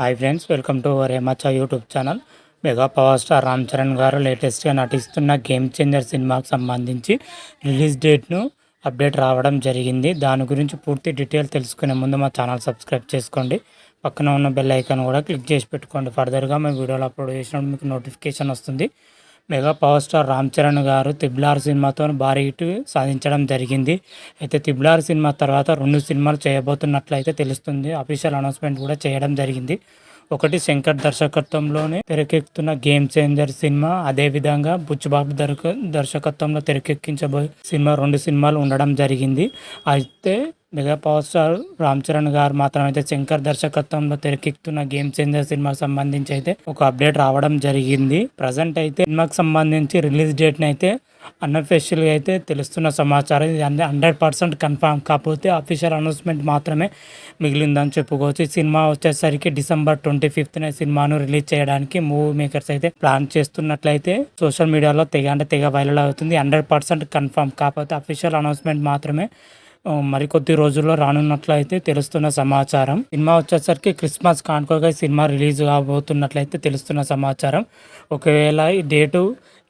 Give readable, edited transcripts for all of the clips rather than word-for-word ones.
Hi friends, welcome to our Emaccha YouTube channel. Mega power star Ram Charan గారు లేటెస్ట్గా నటిస్తున్న game changer సినిమాకి సంబంధించి రిలీజ్ డేట్ను అప్డేట్ రావడం జరిగింది. దాని గురించి పూర్తి డీటెయిల్ తెలుసుకునే ముందు మా ఛానల్ సబ్స్క్రైబ్ చేసుకోండి. పక్కన ఉన్న బెల్ ఐకాన్ కూడా క్లిక్ చేసి పెట్టుకోండి. ఫర్దర్గా మేము వీడియోలు అప్లోడ్ చేసినప్పుడు మీకు నోటిఫికేషన్ వస్తుంది. Mega power star Ram Charan గారు తిబ్లార్ సినిమాతో భారీ హిట్ సాధించడం జరిగింది. అయితే తిబ్లార్ సినిమా తర్వాత 2 సినిమాలు చేయబోతున్నట్లయితే తెలుస్తుంది. అఫీషియల్ అనౌన్స్మెంట్ కూడా చేయడం జరిగింది. ఒకటి శంకర్ దర్శకత్వంలోనే తెరకెక్కుతున్న గేమ్ చేంజర్ సినిమా, అదేవిధంగా బుచ్చిబాబు దర్శకత్వంలో తెరకెక్కించబోయే సినిమా, 2 సినిమాలు ఉండడం జరిగింది. అయితే mega power star Ram Charan గారు మాత్రం అయితే శంకర్ దర్శకత్వంలో తెరకెక్కుతున్న గేమ్ చేంజర్ సినిమాకి సంబంధించి అయితే ఒక అప్డేట్ రావడం జరిగింది. ప్రజెంట్ అయితే సినిమాకి సంబంధించి రిలీజ్ డేట్ని అయితే అన్అఫీషియల్గా అయితే తెలుస్తున్న సమాచారం. ఇది 100% కన్ఫామ్, కాకపోతే అఫీషియల్ అనౌన్స్మెంట్ మాత్రమే మిగిలిందని చెప్పుకోవచ్చు. ఈ సినిమా వచ్చేసరికి December 25th సినిమాను రిలీజ్ చేయడానికి మూవీ మేకర్స్ అయితే ప్లాన్ చేస్తున్నట్లయితే సోషల్ మీడియాలో తెగ వైరల్ అవుతుంది. 100% కన్ఫామ్, కాకపోతే అఫీషియల్ అనౌన్స్మెంట్ మాత్రమే మరికొద్ది రోజుల్లో రానున్నట్లయితే తెలుస్తున్న సమాచారం. సినిమా వచ్చేసరికి క్రిస్మస్ కానుకగా సినిమా రిలీజ్ కాబోతున్నట్లయితే తెలుస్తున్న సమాచారం. ఒకవేళ ఈ డేటు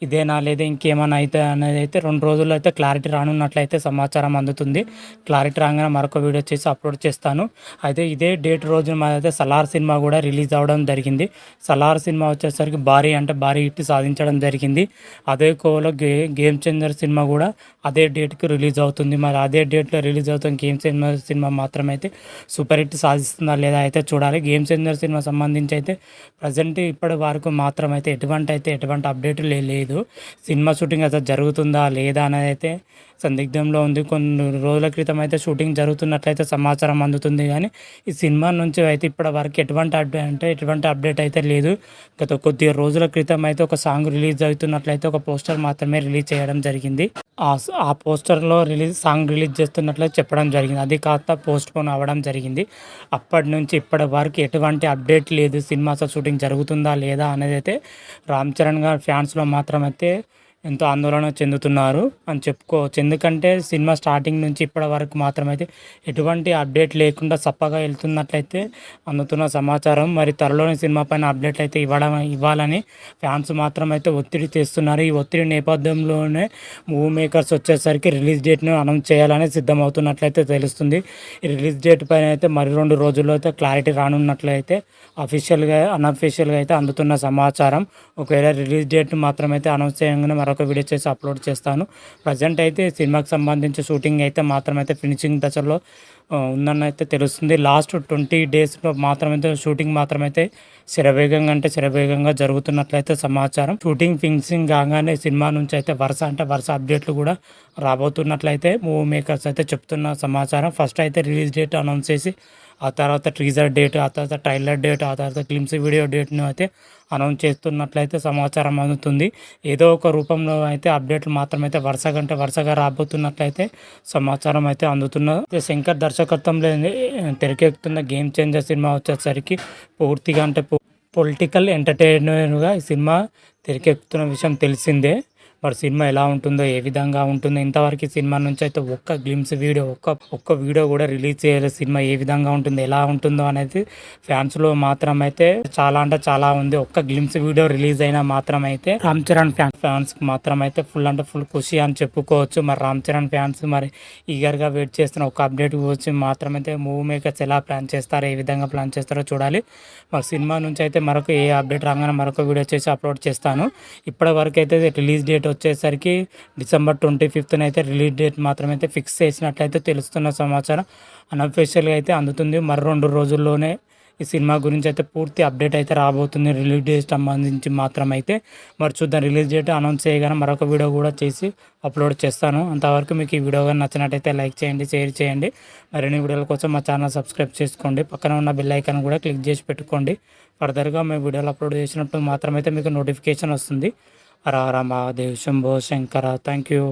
ఇదేనా లేదా ఇంకేమైనా అయితే అనేది అయితే 2 రోజుల్లో అయితే క్లారిటీ రానున్నట్లయితే సమాచారం అందుతుంది. క్లారిటీ రాగానే మరొక వీడియో చేసి అప్లోడ్ చేస్తాను. అయితే ఇదే డేట్ రోజున అయితే సలార్ సినిమా కూడా రిలీజ్ అవ్వడం జరిగింది. సలార్ సినిమా వచ్చేసరికి భారీ హిట్ సాధించడం జరిగింది. అదే కోలో గేమ్ చేంజర్ సినిమా కూడా అదే డేట్కి రిలీజ్ అవుతుంది. మరి అదే డేట్లో రిలీజ్ అవుతున్న గేమ్ చేంజర్ సినిమా మాత్రమే అయితే సూపర్ హిట్ సాధిస్తుందా లేదా అయితే చూడాలి. గేమ్ చేంజర్ సినిమా సంబంధించి అయితే ప్రజెంట్ ఇప్పటి వరకు మాత్రం అయితే ఎటువంటి అప్డేట్ లేదు. సినిమా షూటింగ్ అయితే జరుగుతుందా లేదా అనేది అయితే సందిగ్ధంలో ఉంది. కొన్ని రోజుల క్రితం అయితే షూటింగ్ జరుగుతున్నట్లయితే సమాచారం అందుతుంది, కానీ ఈ సినిమా నుంచి అయితే ఇప్పటి వరకు ఎటువంటి అప్డేట్ అయితే లేదు. గత కొద్ది రోజుల క్రితం అయితే ఒక సాంగ్ రిలీజ్ అవుతున్నట్లయితే ఒక పోస్టర్ మాత్రమే రిలీజ్ చేయడం జరిగింది. ఆ పోస్టర్లో సాంగ్ రిలీజ్ చేస్తున్నట్లయితే చెప్పడం జరిగింది. అది కాస్త పోస్ట్ పోన్ అవ్వడం జరిగింది. అప్పటి నుంచి ఇప్పటి వరకు ఎటువంటి అప్డేట్ లేదు. సినిమా షూటింగ్ జరుగుతుందా లేదా అనేది అయితే రామ్ చరణ్ గారి ఫ్యాన్స్లో మాత్రం అయితే ఎంతో ఆందోళన చెందుతున్నారు అని చెప్పుకోవచ్చు. ఎందుకంటే సినిమా స్టార్టింగ్ నుంచి ఇప్పటి వరకు మాత్రమైతే ఎటువంటి అప్డేట్ లేకుండా సప్పగా వెళ్తున్నట్లయితే అందుతున్న సమాచారం. మరి త్వరలోని సినిమా పైన అప్డేట్ అయితే ఇవ్వాలని ఫ్యాన్స్ మాత్రం అయితే ఒత్తిడి చేస్తున్నారు. ఈ ఒత్తిడి నేపథ్యంలోనే మూవీ మేకర్స్ వచ్చేసరికి రిలీజ్ డేట్ను అనౌన్స్ చేయాలని సిద్ధమవుతున్నట్లయితే తెలుస్తుంది. ఈ రిలీజ్ డేట్ పైన అయితే మరి 2 రోజుల్లో అయితే క్లారిటీ రానున్నట్లయితే అన్అఫీషియల్గా అయితే అందుతున్న సమాచారం. ఒకవేళ రిలీజ్ డేట్ను మాత్రం అయితే అనౌన్స్ చేయగానే మరొక వీడియో చేసి అప్లోడ్ చేస్తాను. ప్రజెంట్ అయితే సినిమాకి సంబంధించి షూటింగ్ అయితే మాత్రమైతే ఫినిషింగ్ దశలో ఉందని అయితే తెలుస్తుంది. లాస్ట్ 20 డేస్లో మాత్రమైతే షూటింగ్ మాత్రమైతే శరవేగంగా జరుగుతున్నట్లయితే సమాచారం. షూటింగ్ ఫినిషింగ్ కాగానే సినిమా నుంచి అయితే వరుస అప్డేట్లు కూడా రాబోతున్నట్లయితే మూవీ మేకర్స్ అయితే చెప్తున్న సమాచారం. ఫస్ట్ అయితే రిలీజ్ డేట్ అనౌన్స్ చేసి ఆ తర్వాత టీజర్ డేట్, ఆ తర్వాత ట్రైలర్ డేట్, ఆ తర్వాత గ్లిమ్స్ వీడియో డేట్ను అయితే అనౌన్స్ చేస్తున్నట్లయితే సమాచారం అందుతుంది. ఏదో ఒక రూపంలో అయితే అప్డేట్లు మాత్రమైతే వరుసగా రాబోతున్నట్లయితే సమాచారం అయితే అందుతున్నది. శంకర్ దర్శకత్వంలో తెరకెక్కుతున్న గేమ్ చేంజర్ సినిమా వచ్చేసరికి పూర్తిగా పొలిటికల్ ఎంటర్టైనర్గా ఈ సినిమా తెరకెక్కుతున్న విషయం తెలిసిందే. మరి సినిమా ఎలా ఉంటుందో, ఏ విధంగా ఉంటుందో, ఇంతవరకు సినిమా నుంచి అయితే ఒక్క గ్లిమ్స్ వీడియో ఒక్క వీడియో కూడా రిలీజ్ చేయలేదు. సినిమా ఏ విధంగా ఉంటుందో, ఎలా ఉంటుందో అనేది ఫ్యాన్స్లో మాత్రం అయితే చాలా ఉంది. ఒక్క గ్లిమ్స్ వీడియో రిలీజ్ అయినా మాత్రం అయితే రామ్ చరణ్ ఫ్యాన్స్కి మాత్రం అయితే ఫుల్ ఖుషి అని చెప్పుకోవచ్చు. మరి రామ్ చరణ్ ఫ్యాన్స్ మరి ఈగర్గా వెయిట్ చేస్తున్న ఒక అప్డేట్ వచ్చి మాత్రమైతే మూవీ మేకర్స్ ఎలా ప్లాన్ చేస్తారో, ఏ విధంగా ప్లాన్ చేస్తారో చూడాలి. మరి సినిమా నుంచి అయితే మరొక ఏ అప్డేట్ రాగానే మరొక వీడియో చేసి అప్లోడ్ చేస్తాను. ఇప్పటి వరకు అయితే రిలీజ్ డేట్ వచ్చేసరికి December 25th అయితే రిలీజ్ డేట్ మాత్రమే అయితే ఫిక్స్ చేసినట్లయితే తెలుస్తున్న సమాచారం. అన్అఫీషియల్గా అయితే అందుతుంది. మరి 2 రోజుల్లోనే ఈ సినిమా గురించి అయితే పూర్తి అప్డేట్ అయితే రాబోతుంది. రిలీజ్ డేట్ సంబంధించి మాత్రమైతే మరి చూద్దాం. రిలీజ్ డేట్ అనౌన్స్ చేయగానే మరొక వీడియో కూడా చేసి అప్లోడ్ చేస్తాను. అంతవరకు మీకు ఈ వీడియో కానీ నచ్చినట్టయితే లైక్ చేయండి, షేర్ చేయండి. మరిన్ని వీడియోల కోసం మా ఛానల్ సబ్స్క్రైబ్ చేసుకోండి. పక్కన ఉన్న బెల్ ఐకాన్ కూడా క్లిక్ చేసి పెట్టుకోండి. ఫర్దర్గా మేము వీడియోలు అప్లోడ్ చేసినప్పుడు మాత్రమైతే మీకు నోటిఫికేషన్ వస్తుంది. హర హర మహాదేవ్, శంభో శంకర. Thank you.